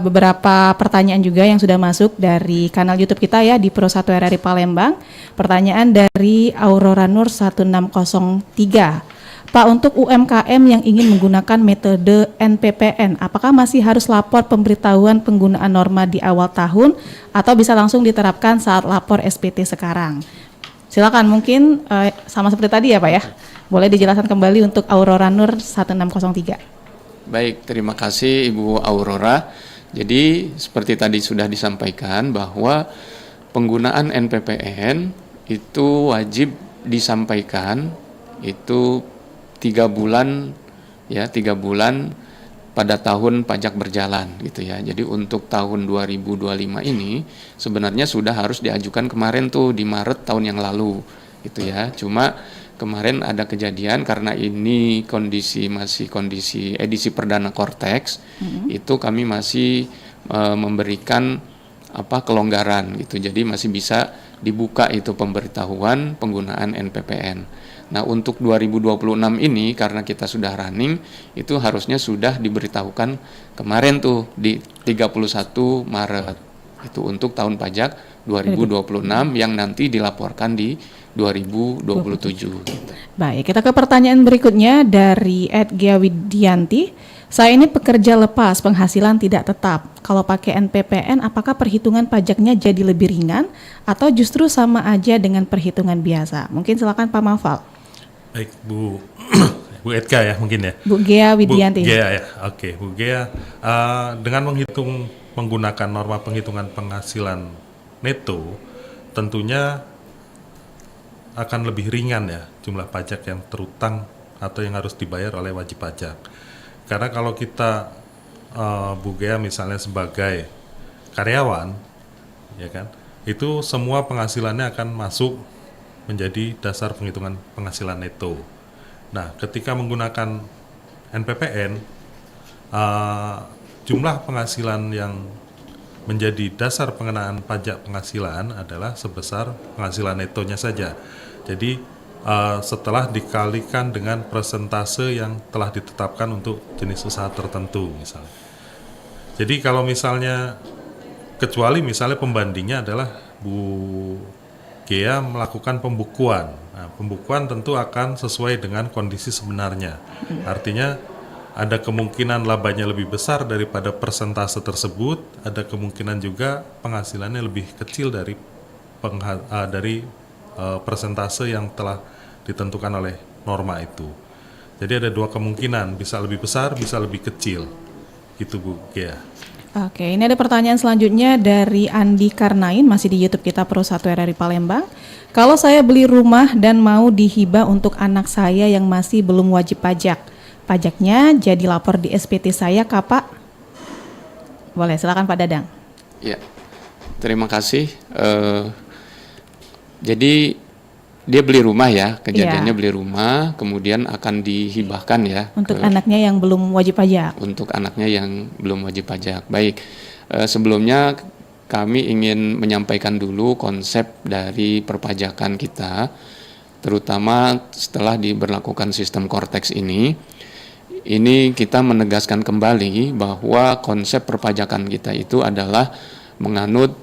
beberapa pertanyaan juga yang sudah masuk dari kanal YouTube kita ya di Pro 1 RRI Palembang. Pertanyaan dari Aurora Nur 1603. Pak, untuk UMKM yang ingin menggunakan metode NPPN, apakah masih harus lapor pemberitahuan penggunaan norma di awal tahun atau bisa langsung diterapkan saat lapor SPT sekarang? Silakan, mungkin sama seperti tadi ya Pak ya. Boleh dijelaskan kembali untuk Aurora Nur 1603. Baik, terima kasih Ibu Aurora. Jadi seperti tadi sudah disampaikan bahwa penggunaan NPPN itu wajib disampaikan itu 3 bulan ya, 3 bulan pada tahun pajak berjalan gitu ya. Jadi untuk tahun 2025 ini sebenarnya sudah harus diajukan kemarin tuh di Maret tahun yang lalu gitu ya. Cuma kemarin ada kejadian karena ini masih kondisi edisi perdana Cortex, itu kami masih memberikan kelonggaran gitu. Jadi masih bisa dibuka itu pemberitahuan penggunaan NPPN. Nah, untuk 2026 ini karena kita sudah running, itu harusnya sudah diberitahukan kemarin tuh di 31 Maret. Itu untuk tahun pajak 2026 yang nanti dilaporkan di 2027. Gitu. Baik, kita ke pertanyaan berikutnya dari @Giawidianti. Saya ini pekerja lepas, penghasilan tidak tetap. Kalau pakai NPPN, apakah perhitungan pajaknya jadi lebih ringan atau justru sama aja dengan perhitungan biasa? Mungkin silakan Pak Mafal. Baik, Bu Edka ya mungkin ya. Bu Gea Widianti. Bu Gea ya, oke. Bu Gea, dengan menggunakan norma penghitungan penghasilan neto, tentunya akan lebih ringan ya jumlah pajak yang terutang atau yang harus dibayar oleh wajib pajak. Karena kalau kita Bu Gea misalnya sebagai karyawan, ya kan, itu semua penghasilannya akan masuk menjadi dasar penghitungan penghasilan neto. Nah, ketika menggunakan NPPN, jumlah penghasilan yang menjadi dasar pengenaan pajak penghasilan adalah sebesar penghasilan netonya saja. Jadi setelah dikalikan dengan persentase yang telah ditetapkan untuk jenis usaha tertentu misalnya. Jadi kalau misalnya, kecuali misalnya pembandingnya adalah Bu Gea melakukan pembukuan. Nah, pembukuan tentu akan sesuai dengan kondisi sebenarnya. Artinya ada kemungkinan labanya lebih besar daripada persentase tersebut, ada kemungkinan juga penghasilannya lebih kecil dari persentase yang telah ditentukan oleh norma itu. Jadi ada dua kemungkinan, bisa lebih besar, bisa lebih kecil. Gitu Bu Gea. Oke, ini ada pertanyaan selanjutnya dari Andi Karnain, masih di YouTube kita Pro 1 RRI Palembang. Kalau saya beli rumah dan mau dihibah untuk anak saya yang masih belum wajib pajak, pajaknya jadi lapor di SPT saya kah Pak? Boleh, silakan Pak Dadang. Ya, terima kasih. Jadi dia beli rumah ya, kejadiannya beli rumah, kemudian akan dihibahkan ya. Untuk anaknya yang belum wajib pajak. Untuk anaknya yang belum wajib pajak. Baik, sebelumnya kami ingin menyampaikan dulu konsep dari perpajakan kita, terutama setelah diberlakukan sistem Cortex ini. Ini kita menegaskan kembali bahwa konsep perpajakan kita itu adalah menganut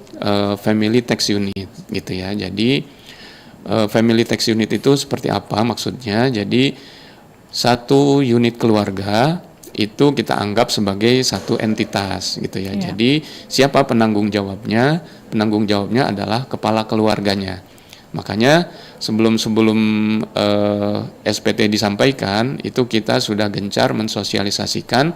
family tax unit gitu ya. Jadi family tax unit itu seperti apa maksudnya? Jadi satu unit keluarga itu kita anggap sebagai satu entitas gitu ya. Jadi siapa penanggung jawabnya? Penanggung jawabnya adalah kepala keluarganya. Makanya sebelum SPT disampaikan itu kita sudah gencar mensosialisasikan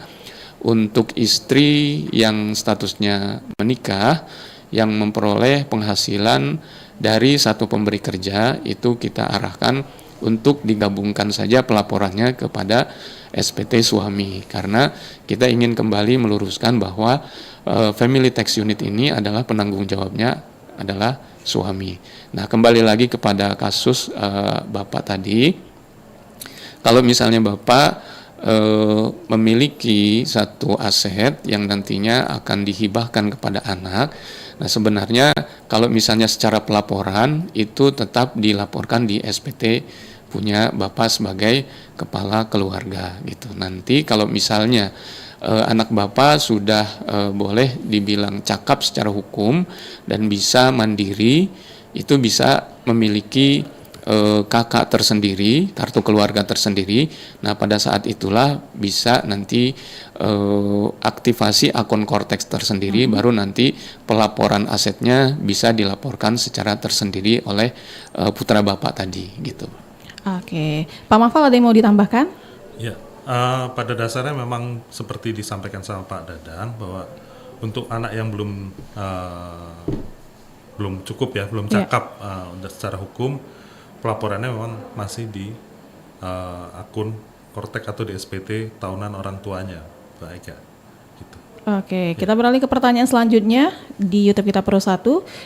untuk istri yang statusnya menikah yang memperoleh penghasilan dari satu pemberi kerja, itu kita arahkan untuk digabungkan saja pelaporannya kepada SPT suami, karena kita ingin kembali meluruskan bahwa family tax unit ini adalah penanggung jawabnya adalah suami. Nah, kembali lagi kepada kasus Bapak tadi, kalau misalnya Bapak memiliki satu aset yang nantinya akan dihibahkan kepada anak. Nah, sebenarnya kalau misalnya secara pelaporan itu tetap dilaporkan di SPT punya Bapak sebagai kepala keluarga gitu. Nanti kalau misalnya anak Bapak sudah boleh dibilang cakap secara hukum dan bisa mandiri, itu bisa memiliki kakak tersendiri, kartu keluarga tersendiri. Nah, pada saat itulah bisa nanti aktivasi akun Cortex tersendiri, baru nanti pelaporan asetnya bisa dilaporkan secara tersendiri oleh putra Bapak tadi gitu. Oke, Pak Mafal ada yang mau ditambahkan? Ya, pada dasarnya memang seperti disampaikan sama Pak Dadang bahwa untuk anak yang belum cukup ya, belum cakap secara hukum, pelaporannya memang masih di akun Cortex atau di SPT tahunan orang tuanya, baik ya. Gitu. Oke, kita beralih ke pertanyaan selanjutnya di YouTube kita Pro 1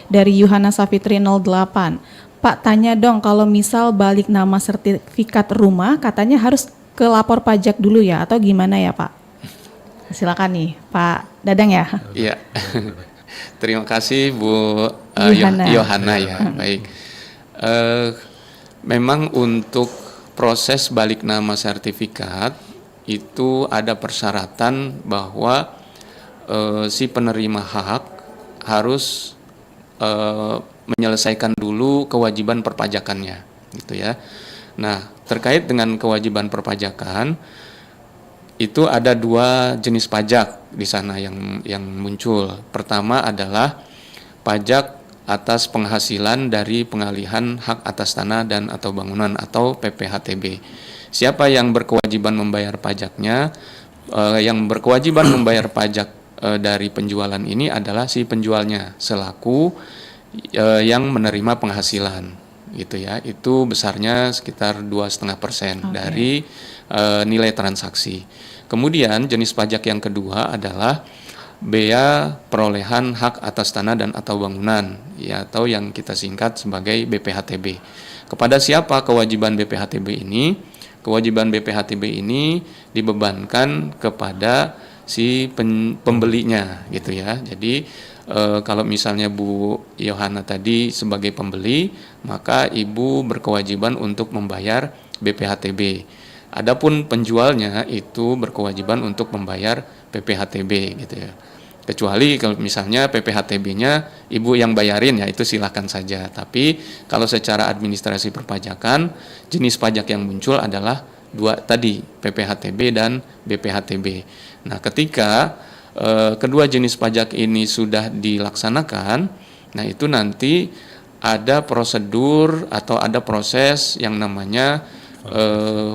dari Yuhana Safitri 08. Pak, tanya dong, kalau misal balik nama sertifikat rumah, katanya harus ke lapor pajak dulu ya, atau gimana ya Pak? Silakan nih, Pak Dadang ya. Iya. Terima kasih Bu Yohana. Yohana ya. Baik. Memang untuk proses balik nama sertifikat itu ada persyaratan bahwa si penerima hak harus menyelesaikan dulu kewajiban perpajakannya, gitu ya. Nah, terkait dengan kewajiban perpajakan itu ada 2 jenis pajak di sana yang muncul. Pertama adalah pajak atas penghasilan dari pengalihan hak atas tanah dan atau bangunan atau PPHTB. Siapa yang berkewajiban membayar pajaknya? Yang berkewajiban membayar pajak dari penjualan ini adalah si penjualnya selaku yang menerima penghasilan, gitu ya. Itu besarnya sekitar 2,5% dari nilai transaksi. Kemudian jenis pajak yang kedua adalah bea perolehan hak atas tanah dan atau bangunan, ya, atau yang kita singkat sebagai BPHTB. Kepada siapa kewajiban BPHTB ini? Kewajiban BPHTB ini dibebankan kepada si pembelinya, gitu ya. Jadi kalau misalnya Bu Yohana tadi sebagai pembeli, maka Ibu berkewajiban untuk membayar BPHTB. Adapun penjualnya itu berkewajiban untuk membayar PPHTB, gitu ya. Kecuali kalau misalnya PPHTB-nya Ibu yang bayarin, ya itu silakan saja. Tapi kalau secara administrasi perpajakan, jenis pajak yang muncul adalah 2 tadi, PPHTB dan BPHTB. Nah, ketika kedua jenis pajak ini sudah dilaksanakan, nah itu nanti ada prosedur atau ada proses yang namanya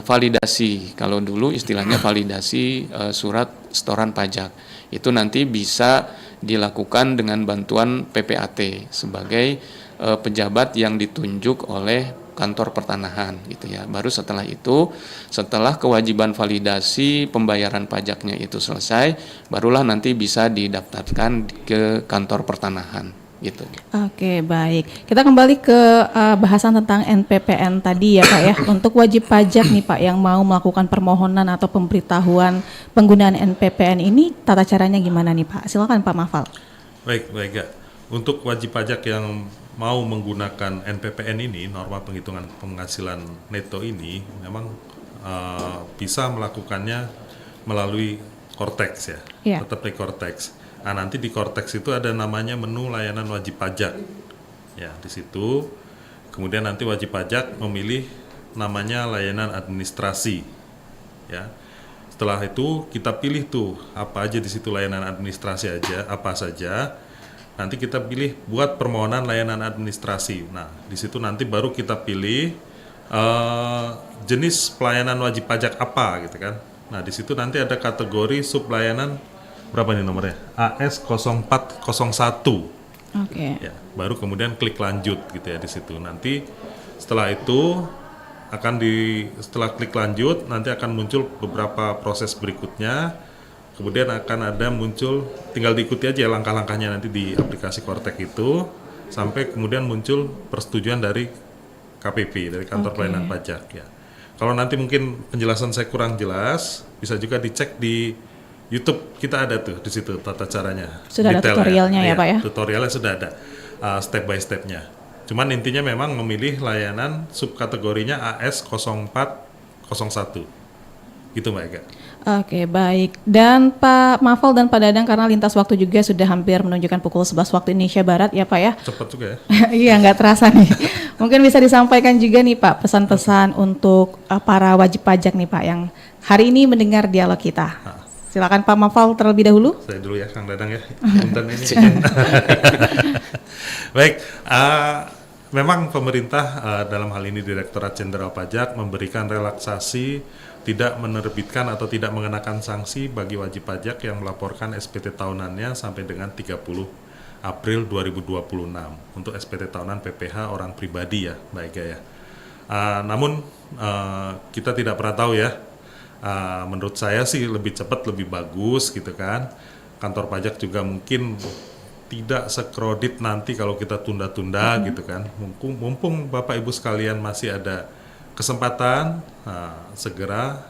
validasi. Kalau dulu istilahnya validasi surat setoran pajak. Itu nanti bisa dilakukan dengan bantuan PPAT sebagai pejabat yang ditunjuk oleh kantor pertanahan, gitu ya. Baru setelah itu, setelah kewajiban validasi pembayaran pajaknya itu selesai, barulah nanti bisa didaftarkan ke kantor pertanahan, gitu. Oke, baik. Kita kembali ke bahasan tentang NPPN tadi ya Pak ya. Untuk wajib pajak nih Pak yang mau melakukan permohonan atau pemberitahuan penggunaan NPPN ini, tata caranya gimana nih Pak? Silakan Pak Mafal. Baik ya. Untuk wajib pajak yang mau menggunakan NPPN ini, norma penghitungan penghasilan neto ini, memang bisa melakukannya melalui Kortex ya, tetap di Kortex. Nah, nanti di Kortex itu ada namanya menu layanan wajib pajak. Ya, di situ kemudian nanti wajib pajak memilih namanya layanan administrasi. Ya. Setelah itu kita pilih tuh apa aja di situ layanan administrasi aja, apa saja. Nanti kita pilih buat permohonan layanan administrasi. Nah, di situ nanti baru kita pilih jenis pelayanan wajib pajak apa gitu kan. Nah, di situ nanti ada kategori sublayanan berapa nih nomornya? AS0401. Oke. Ya, baru kemudian klik lanjut gitu ya di situ. Nanti setelah itu setelah klik lanjut nanti akan muncul beberapa proses berikutnya. Kemudian akan ada muncul, tinggal diikuti aja langkah-langkahnya nanti di aplikasi Kortex itu, sampai kemudian muncul persetujuan dari KPP, dari kantor pelayanan pajak ya. Kalau nanti mungkin penjelasan saya kurang jelas, bisa juga dicek di YouTube, kita ada tuh di situ tata caranya. Sudah ada tutorialnya ya Pak ya? Tutorialnya sudah ada, step by stepnya. Cuman intinya memang memilih layanan subkategorinya AS0401. Gitu Mbak Ega. Oke, baik. Dan Pak Mafal dan Pak Dadang, karena lintas waktu juga sudah hampir menunjukkan pukul 11 waktu Indonesia Barat ya Pak ya. Cepat juga ya. Iya, nggak terasa nih. Mungkin bisa disampaikan juga nih Pak pesan-pesan untuk para wajib pajak nih Pak yang hari ini mendengar dialog kita. Silakan Pak Mafal terlebih dahulu. Saya dulu ya, Kang Dadang ya. Punten ini. Baik, memang pemerintah dalam hal ini Direktorat Jenderal Pajak memberikan relaksasi tidak menerbitkan atau tidak mengenakan sanksi bagi wajib pajak yang melaporkan SPT tahunannya sampai dengan 30 April 2026 untuk SPT tahunan PPH orang pribadi ya, Mbak Ega ya. Namun kita tidak pernah tahu ya. Menurut saya sih lebih cepat lebih bagus gitu kan. Kantor pajak juga mungkin tidak sekredit nanti kalau kita tunda-tunda gitu kan. Mumpung Bapak Ibu sekalian masih ada kesempatan, segera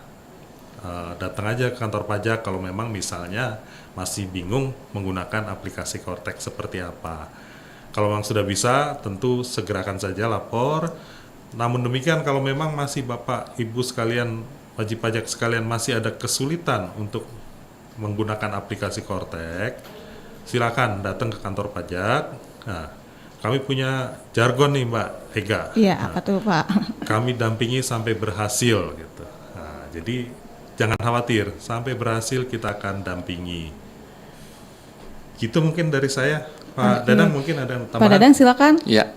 datang aja ke kantor pajak kalau memang misalnya masih bingung menggunakan aplikasi Cortex seperti apa. Kalau memang sudah bisa, tentu segerakan saja lapor. Namun demikian kalau memang masih Bapak Ibu sekalian, wajib pajak sekalian masih ada kesulitan untuk menggunakan aplikasi Cortex, silakan datang ke kantor pajak. Nah, kami punya jargon nih Mbak Ega. Iya, apa tuh Pak? Kami dampingi sampai berhasil gitu. Nah, jadi jangan khawatir, sampai berhasil kita akan dampingi. Gitu mungkin dari saya. Pak Dadang mungkin ada tambahan. Pak Dadang silakan. Ya,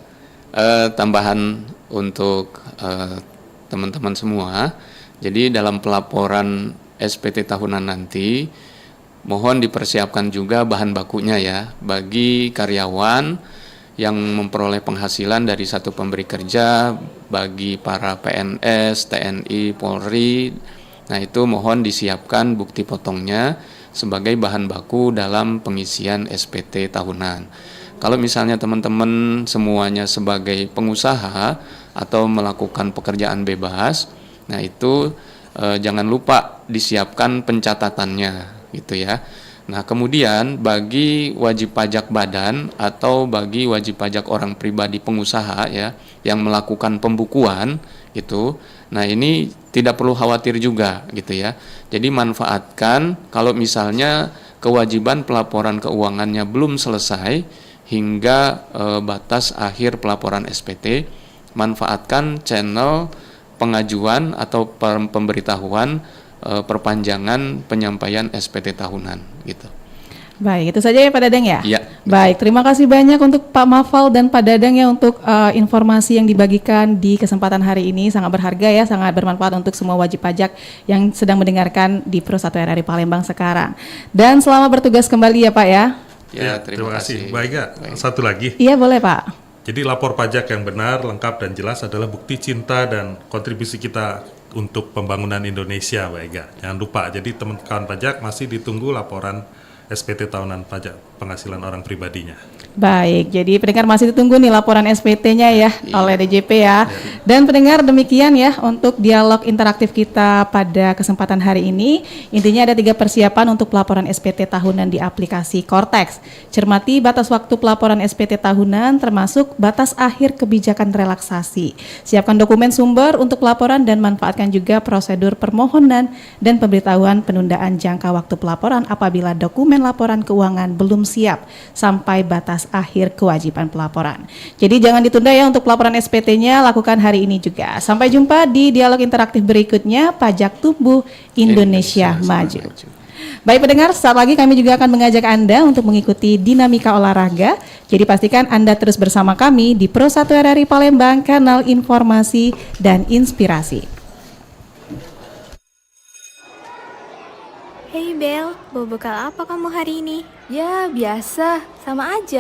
tambahan untuk teman-teman semua. Jadi dalam pelaporan SPT tahunan nanti, mohon dipersiapkan juga bahan bakunya ya, bagi karyawan yang memperoleh penghasilan dari satu pemberi kerja, bagi para PNS, TNI, Polri. Nah itu mohon disiapkan bukti potongnya sebagai bahan baku dalam pengisian SPT tahunan. Kalau misalnya teman-teman semuanya sebagai pengusaha atau melakukan pekerjaan bebas, nah itu jangan lupa disiapkan pencatatannya gitu ya. Nah kemudian bagi wajib pajak badan atau bagi wajib pajak orang pribadi pengusaha ya yang melakukan pembukuan gitu, nah ini tidak perlu khawatir juga gitu ya. Jadi manfaatkan kalau misalnya kewajiban pelaporan keuangannya belum selesai hingga batas akhir pelaporan SPT, manfaatkan channel pengajuan atau pemberitahuan perpanjangan penyampaian SPT tahunan gitu. Baik, itu saja ya Pak Dadang ya? Iya. Baik, terima kasih banyak untuk Pak Mafal dan Pak Dadang ya untuk informasi yang dibagikan di kesempatan hari ini. Sangat berharga ya, sangat bermanfaat untuk semua wajib pajak yang sedang mendengarkan di Pro 1 RRI Palembang sekarang. Dan selamat bertugas kembali ya Pak ya. Ya, terima kasih. Baik ya, satu lagi. Iya boleh Pak. Jadi lapor pajak yang benar, lengkap dan jelas adalah bukti cinta dan kontribusi kita untuk pembangunan Indonesia, Mbak Ega. Jangan lupa, jadi teman-teman pajak masih ditunggu laporan SPT tahunan pajak penghasilan orang pribadinya. Baik, jadi pendengar masih ditunggu nih laporan SPT-nya ya oleh DJP ya. Dan pendengar demikian ya untuk dialog interaktif kita pada kesempatan hari ini. Intinya ada 3 persiapan untuk pelaporan SPT tahunan di aplikasi Cortex. Cermati batas waktu pelaporan SPT tahunan termasuk batas akhir kebijakan relaksasi. Siapkan dokumen sumber untuk pelaporan dan manfaatkan juga prosedur permohonan dan pemberitahuan penundaan jangka waktu pelaporan apabila dokumen laporan keuangan belum siap sampai batas akhir kewajiban pelaporan. Jadi jangan ditunda ya untuk pelaporan SPT-nya, lakukan hari ini juga. Sampai jumpa di dialog interaktif berikutnya, Pajak Tumbuh Indonesia Maju. Baik pendengar, saat lagi kami juga akan mengajak Anda untuk mengikuti dinamika olahraga. Jadi pastikan Anda terus bersama kami di Pro 1 RRI Palembang, kanal informasi dan inspirasi. Hey Bel, bawa bekal apa kamu hari ini? Ya biasa, sama aja.